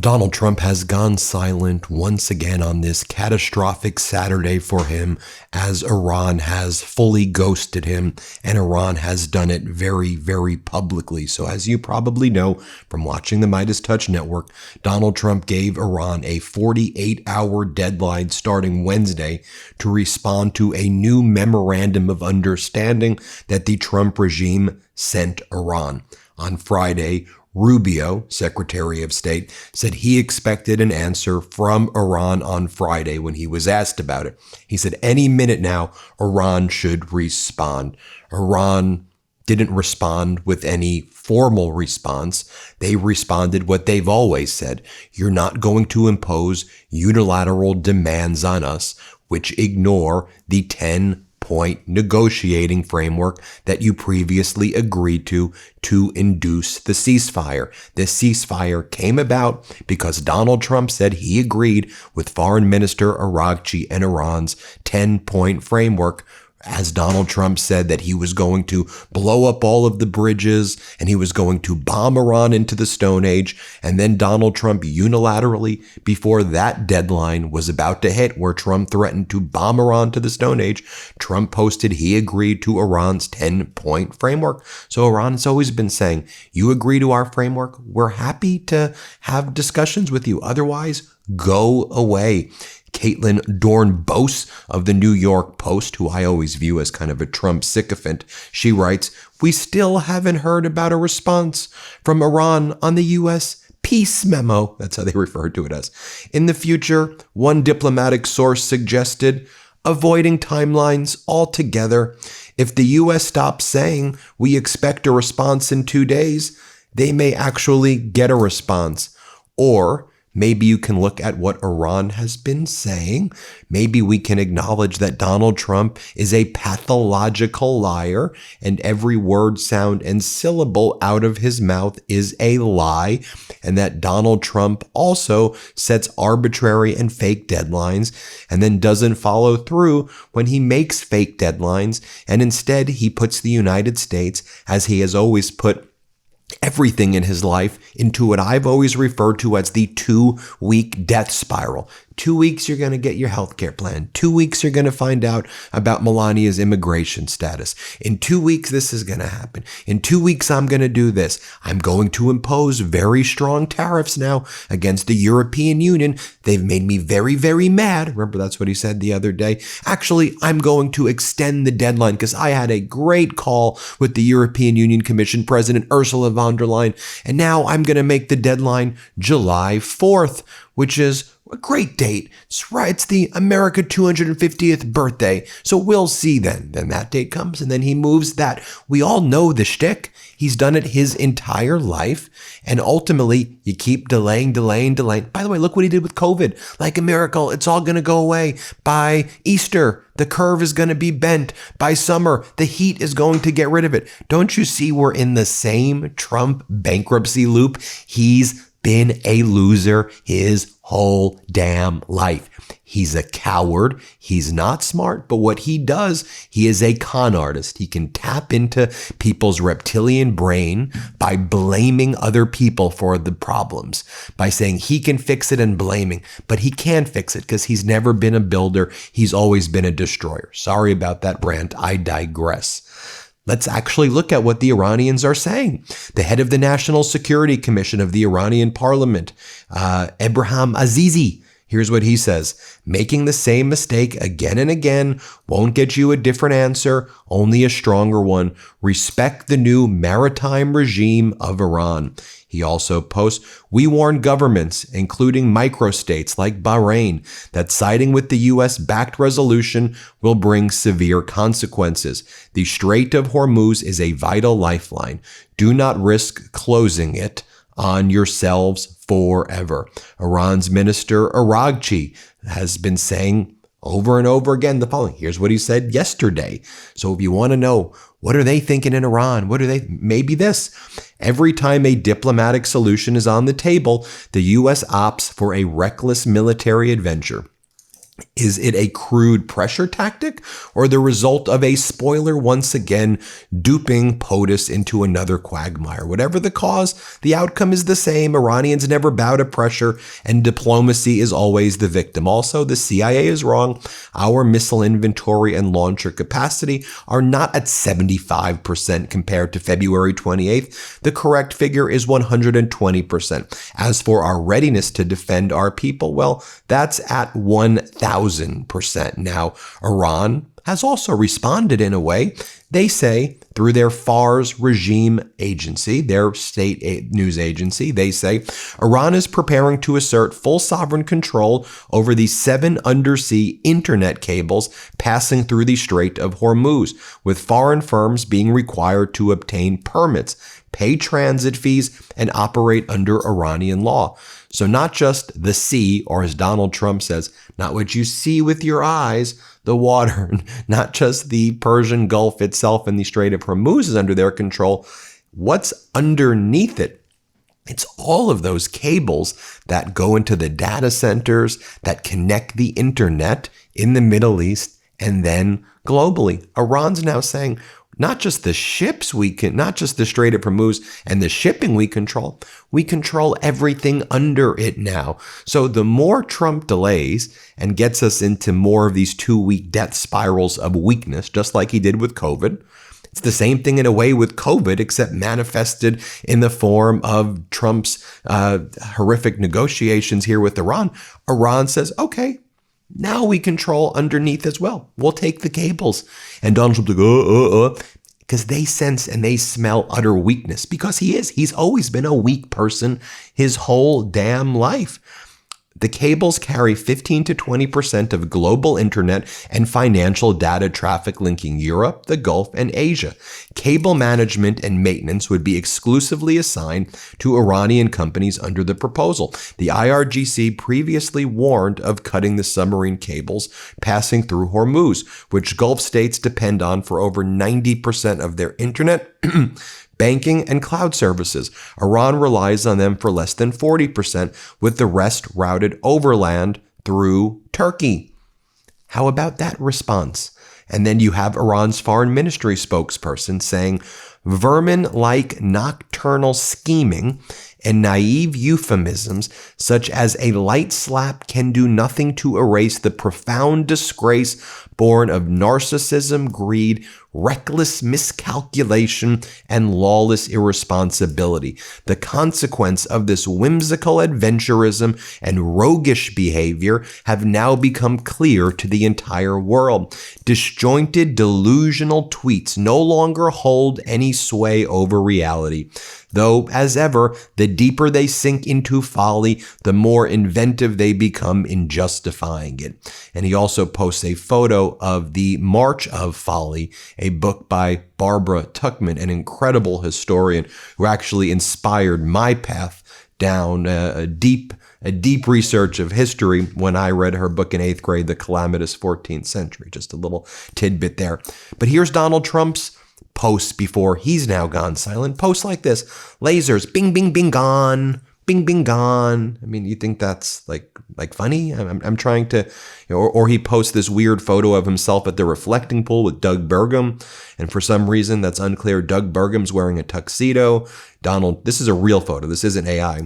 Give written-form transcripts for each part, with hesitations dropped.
Donald Trump has gone silent once again on this catastrophic Saturday for him, as Iran has fully ghosted him, and Iran has done it very, very publicly. So as you probably know from watching the MeidasTouch network, Donald Trump gave Iran a 48-hour deadline starting Wednesday to respond to a new memorandum of understanding that the Trump regime sent Iran. On Friday, Rubio, Secretary of State, said he expected an answer from Iran on Friday when he was asked about it. He said any minute now, Iran should respond. Iran didn't respond with any formal response. They responded what they've always said. You're not going to impose unilateral demands on us, which ignore the 10-point negotiating framework that you previously agreed to induce the ceasefire. This ceasefire came about because Donald Trump said he agreed with Foreign Minister Araghchi and Iran's 10-point framework, as Donald Trump said that he was going to blow up all of the bridges and he was going to bomb Iran into the Stone Age. And then Donald Trump unilaterally, before that deadline was about to hit, where Trump threatened to bomb Iran to the Stone Age, Trump posted he agreed to Iran's 10-point framework. So Iran has always been saying, you agree to our framework, we're happy to have discussions with you. Otherwise, go away. Caitlin Dorn-Bose of the New York Post, who I always view as kind of a Trump sycophant, she writes, we still haven't heard about a response from Iran on the U.S. peace memo. That's how they refer to it as. In the future, one diplomatic source suggested avoiding timelines altogether. If the U.S. stops saying we expect a response in 2 days, they may actually get a response. Or maybe you can look at what Iran has been saying. Maybe we can acknowledge that Donald Trump is a pathological liar and every word, sound, and syllable out of his mouth is a lie, and that Donald Trump also sets arbitrary and fake deadlines and then doesn't follow through when he makes fake deadlines, and instead he puts the United States, as he has always put everything in his life, into what I've always referred to as the 2-week death spiral. 2 weeks, you're going to get your healthcare plan. 2 weeks, you're going to find out about Melania's immigration status. In 2 weeks, this is going to happen. In 2 weeks, I'm going to do this. I'm going to impose very strong tariffs now against the European Union. They've made me very, very mad. Remember, that's what he said the other day. Actually, I'm going to extend the deadline because I had a great call with the European Union Commission President Ursula von der Leyen, and now I'm going to make the deadline July 4th, which is a great date. It's right. It's the America 250th birthday. So we'll see then. Then that date comes and then he moves that. We all know the shtick. He's done it his entire life. And ultimately, you keep delaying. By the way, look what he did with COVID. Like a miracle, it's all going to go away. By Easter, the curve is going to be bent. By summer, the heat is going to get rid of it. Don't you see we're in the same Trump bankruptcy loop? He's been a loser his whole damn life. He's a coward. He's not smart, but what he does, he is a con artist. He can tap into people's reptilian brain by blaming other people for the problems, by saying he can fix it and blaming, but he can't fix it because he's never been a builder. He's always been a destroyer. Sorry about that rant. I digress. Let's actually look at what the Iranians are saying. The head of the National Security Commission of the Iranian parliament, Ebrahim Azizi, here's what he says. Making the same mistake again and again won't get you a different answer, only a stronger one. Respect the new maritime regime of Iran. He also posts, we warn governments, including microstates like Bahrain, that siding with the U.S.-backed resolution will bring severe consequences. The Strait of Hormuz is a vital lifeline. Do not risk closing it on yourselves forever. Iran's Minister Araghchi has been saying over and over again the following. Here's what he said yesterday. So if you want to know, what are they thinking in Iran? Maybe this. Every time a diplomatic solution is on the table, the U.S. opts for a reckless military adventure. Is it a crude pressure tactic or the result of a spoiler once again duping POTUS into another quagmire? Whatever the cause, the outcome is the same. Iranians never bow to pressure, and diplomacy is always the victim. Also, the CIA is wrong. Our missile inventory and launcher capacity are not at 75% compared to February 28th. The correct figure is 120%. As for our readiness to defend our people, well, that's at 1,000%. Now, Iran has also responded in a way. They say through their Fars regime agency, their state news agency, they say Iran is preparing to assert full sovereign control over the 7 undersea internet cables passing through the Strait of Hormuz, with foreign firms being required to obtain permits, pay transit fees, and operate under Iranian law. So not just the sea, or as Donald Trump says, not what you see with your eyes, the water, not just the Persian Gulf itself and the Strait of Hormuz is under their control. What's underneath it? It's all of those cables that go into the data centers that connect the internet in the Middle East and then globally. Iran's now saying, not just the ships not just the Strait of Hormuz and the shipping we control everything under it now. So the more Trump delays and gets us into more of these 2-week death spirals of weakness, just like he did with COVID, it's the same thing in a way with COVID, except manifested in the form of Trump's horrific negotiations here with Iran. Iran says, okay, now we control underneath as well. We'll take the cables. And Donald Trump's like, because they sense and they smell utter weakness, because he's always been a weak person his whole damn life. The cables carry 15 to 20% of global internet and financial data traffic linking Europe, the Gulf, and Asia. Cable management and maintenance would be exclusively assigned to Iranian companies under the proposal. The IRGC previously warned of cutting the submarine cables passing through Hormuz, which Gulf states depend on for over 90% of their internet, banking, and cloud services. Iran relies on them for less than 40%, with the rest routed overland through Turkey. How about that response? And then you have Iran's foreign ministry spokesperson saying, vermin-like nocturnal scheming and naive euphemisms such as a light slap can do nothing to erase the profound disgrace born of narcissism, greed, reckless miscalculation, and lawless irresponsibility. The consequence of this whimsical adventurism and roguish behavior have now become clear to the entire world. Disjointed, delusional tweets no longer hold any sway over reality. Though, as ever, the deeper they sink into folly, the more inventive they become in justifying it. And he also posts a photo of the March of Folly, a book by Barbara Tuchman, an incredible historian who actually inspired my path down a deep research of history when I read her book in 8th grade, The Calamitous 14th Century. Just a little tidbit there. But here's Donald Trump's posts before he's now gone silent. Posts like this: lasers, bing, bing, bing, gone. Bing, bing, gone. I mean, you think that's like funny? I'm trying to, or he posts this weird photo of himself at the reflecting pool with Doug Burgum. And for some reason that's unclear, Doug Burgum's wearing a tuxedo. This is a real photo. This isn't AI.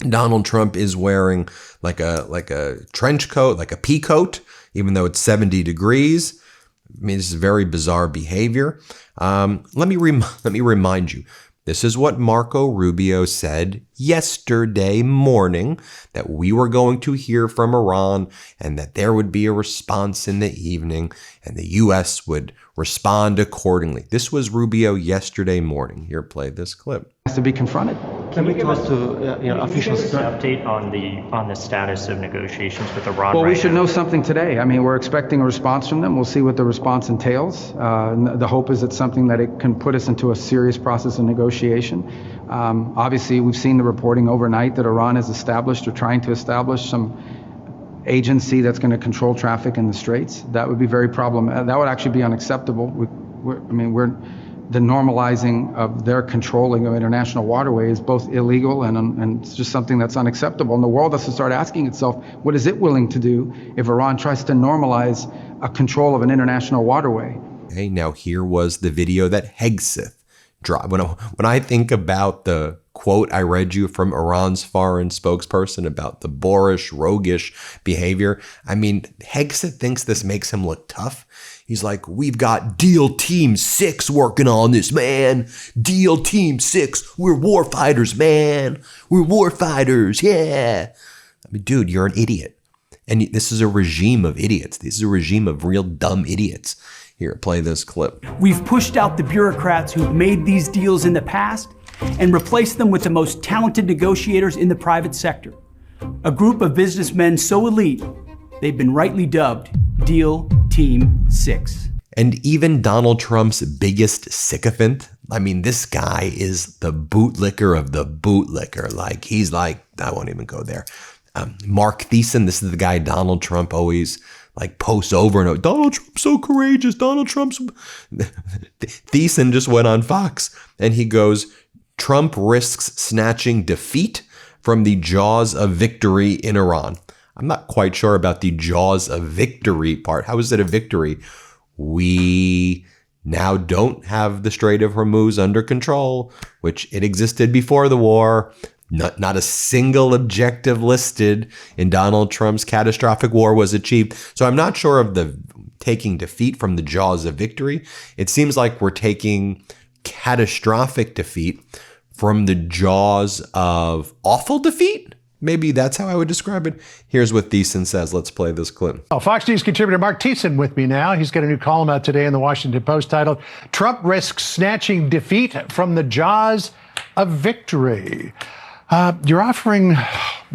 Donald Trump is wearing like a trench coat, like a pea coat, even though it's 70 degrees. I mean, this is very bizarre behavior. Let me remind you, this is what Marco Rubio said yesterday morning, that we were going to hear from Iran and that there would be a response in the evening and the U.S. would respond accordingly. This was Rubio yesterday morning. Here, play this clip. Has to be confronted. Can we talk to officials? An update on the status of negotiations with Iran? Well, right we should now? know something today. I mean, we're expecting a response from them. We'll see what the response entails. The hope is it's something that it can put us into a serious process of negotiation. Obviously, we've seen the reporting overnight that Iran has established or trying to establish some agency that's going to control traffic in the Straits. That would be very problematic. That would actually be unacceptable. the normalizing of their controlling of international waterways is both illegal and it's just something that's unacceptable. And the world has to start asking itself, what is it willing to do if Iran tries to normalize a control of an international waterway? Okay, now here was the video that Hegseth dropped. When I think about the quote I read you from Iran's foreign spokesperson about the boorish, roguish behavior, I mean, Hegseth thinks this makes him look tough. He's like, we've got Deal Team 6 working on this, man. Deal Team 6. We're war fighters, man. We're war fighters, yeah. I mean, dude, you're an idiot. And this is a regime of idiots. This is a regime of real dumb idiots. Here, play this clip. We've pushed out the bureaucrats who've made these deals in the past and replaced them with the most talented negotiators in the private sector. A group of businessmen so elite, they've been rightly dubbed Deal Team 6. And even Donald Trump's biggest sycophant, I mean, this guy is the bootlicker of the bootlicker. Like, he's like, I won't even go there. Mark Thiessen, this is the guy Donald Trump always like posts over and over. Donald Trump's so courageous. Donald Trump's... Thiessen just went on Fox and he goes, Trump risks snatching defeat from the jaws of victory in Iran. I'm not quite sure about the jaws of victory part. How is it a victory? We now don't have the Strait of Hormuz under control, which it existed before the war. Not a single objective listed in Donald Trump's catastrophic war was achieved. So I'm not sure of the taking defeat from the jaws of victory. It seems like we're taking catastrophic defeat from the jaws of awful defeat. Maybe that's how I would describe it. Here's what Thiessen says. Let's play this clip. Oh, Fox News contributor Mark Thiessen with me now. He's got a new column out today in the Washington Post titled, Trump Risks Snatching Defeat from the Jaws of Victory. You're offering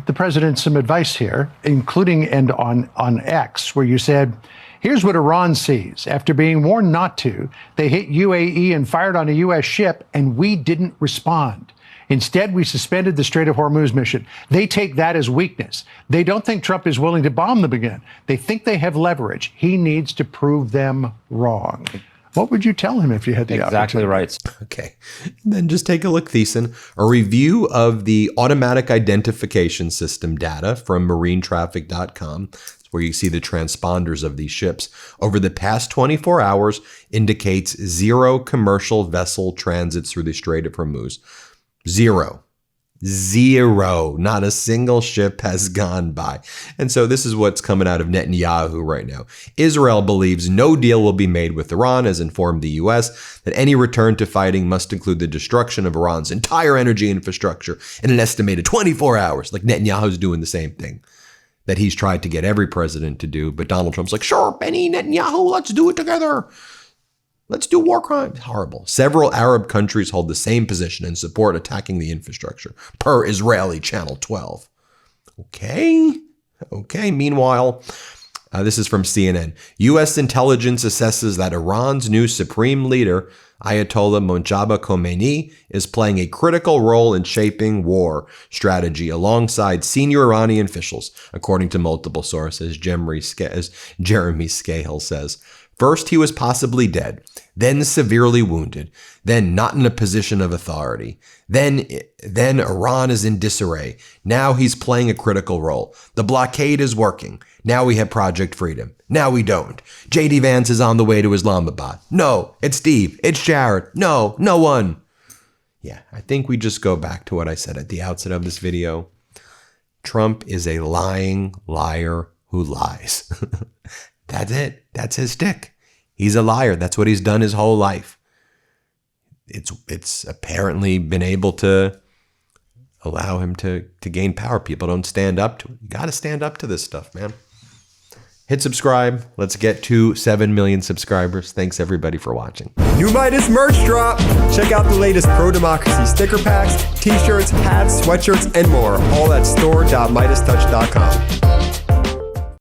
the president some advice here, including and on X, where you said, here's what Iran sees. After being warned not to, they hit UAE and fired on a U.S. ship, and we didn't respond. Instead, we suspended the Strait of Hormuz mission. They take that as weakness. They don't think Trump is willing to bomb them again. They think they have leverage. He needs to prove them wrong. What would you tell him if you had the Exactly opportunity? right. Okay. Then just take a look, Thiessen. A review of the automatic identification system data from marinetraffic.com, where you see the transponders of these ships, over the past 24 hours indicates 0 commercial vessel transits through the Strait of Hormuz. 0. Not a single ship has gone by. And so this is what's coming out of Netanyahu right now. Israel believes no deal will be made with Iran, has informed the U.S. that any return to fighting must include the destruction of Iran's entire energy infrastructure in an estimated 24 hours. Like Netanyahu's doing the same thing that he's tried to get every president to do. But Donald Trump's like, sure, Benny Netanyahu, let's do it together. Let's do war crimes. Horrible. Several Arab countries hold the same position and support attacking the infrastructure, per Israeli Channel 12. Okay. Meanwhile, this is from CNN. U.S. intelligence assesses that Iran's new supreme leader, Ayatollah Mojtaba Khomeini, is playing a critical role in shaping war strategy alongside senior Iranian officials, according to multiple sources, Jeremy Scahill says. First, he was possibly dead, then severely wounded, then not in a position of authority. Then Iran is in disarray. Now he's playing a critical role. The blockade is working. Now we have Project Freedom. Now we don't. J.D. Vance is on the way to Islamabad. No, it's Steve. It's Jared. No, no one. Yeah, I think we just go back to what I said at the outset of this video. Trump is a lying liar who lies. That's it. That's his stick. He's a liar. That's what he's done his whole life. It's apparently been able to allow him to gain power. People don't stand up to it. You got to stand up to this stuff, man. Hit subscribe. Let's get to 7 million subscribers. Thanks everybody for watching. New Meidas merch drop! Check out the latest pro-democracy sticker packs, t-shirts, hats, sweatshirts, and more. All at store.meidastouch.com.